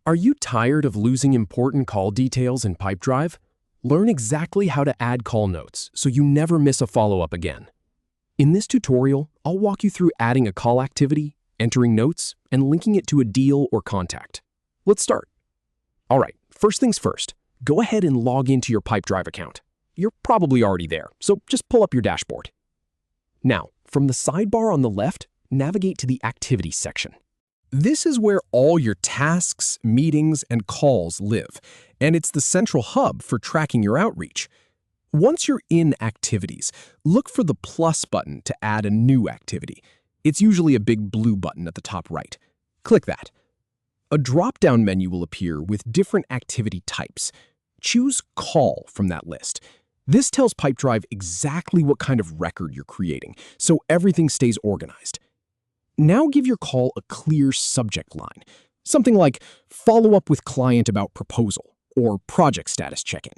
Are you tired of losing important call details in Pipedrive? Learn exactly how to add call notes so you never miss a follow-up again. In this tutorial, I'll walk you through adding a call activity, entering notes, and linking it to a deal or contact. Let's start. All right, first things first, go ahead and log into your Pipedrive account. You're probably already there, so just pull up your dashboard. Now, from the sidebar on the left, navigate to the Activities section. This is where all your tasks, meetings, and calls live, and it's the central hub for tracking your outreach. Once you're in Activities, look for the plus button to add a new activity. It's usually a big blue button at the top right. Click that. A drop-down menu will appear with different activity types. Choose Call from that list. This tells Pipedrive exactly what kind of record you're creating, so everything stays organized. Now give your call a clear subject line, something like follow up with client about proposal or project status check-in.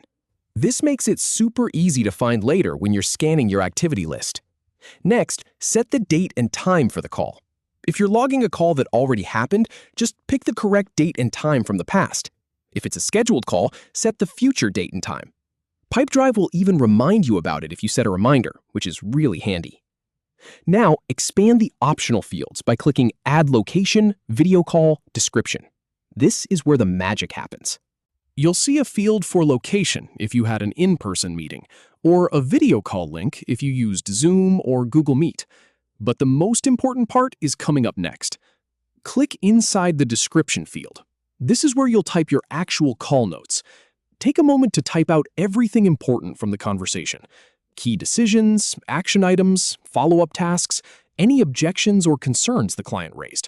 This makes it super easy to find later when you're scanning your activity list. Next, set the date and time for the call. If you're logging a call that already happened, just pick the correct date and time from the past. If it's a scheduled call, set the future date and time. Pipedrive will even remind you about it if you set a reminder, which is really handy. Now, expand the optional fields by clicking Add Location, Video Call, Description. This is where the magic happens. You'll see a field for location if you had an in-person meeting, or a video call link if you used Zoom or Google Meet. But the most important part is coming up next. Click inside the description field. This is where you'll type your actual call notes. Take a moment to type out everything important from the conversation. Key decisions, action items, follow-up tasks, any objections or concerns the client raised.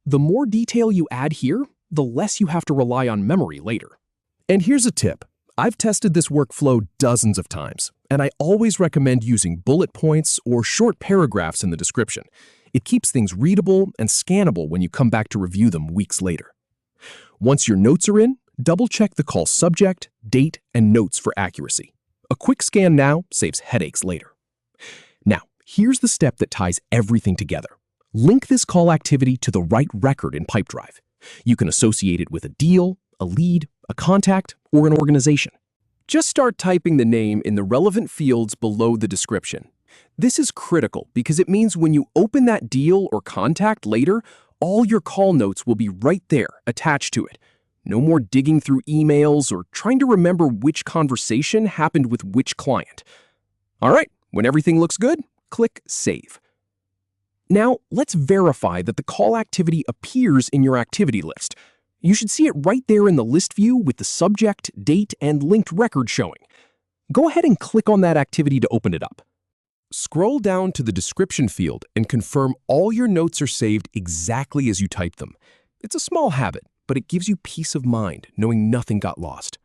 The more detail you add here, the less you have to rely on memory later. And here's a tip. I've tested this workflow dozens of times, and I always recommend using bullet points or short paragraphs in the description. It keeps things readable and scannable when you come back to review them weeks later. Once your notes are in, double-check the call subject, date, and notes for accuracy. A quick scan now saves headaches later. Now, here's the step that ties everything together. Link this call activity to the right record in Pipedrive. You can associate it with a deal, a lead, a contact, or an organization. Just start typing the name in the relevant fields below the description. This is critical because it means when you open that deal or contact later, all your call notes will be right there attached to it. No more digging through emails or trying to remember which conversation happened with which client. All right, when everything looks good, click Save. Now, let's verify that the call activity appears in your activity list. You should see it right there in the list view with the subject, date, and linked record showing. Go ahead and click on that activity to open it up. Scroll down to the description field and confirm all your notes are saved exactly as you typed them. It's a small habit, but it gives you peace of mind knowing nothing got lost.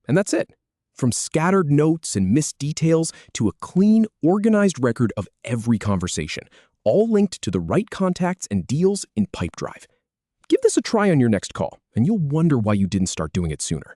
And that's it. From scattered notes and missed details to a clean, organized record of every conversation, all linked to the right contacts and deals in Pipedrive. Give this a try on your next call, and you'll wonder why you didn't start doing it sooner.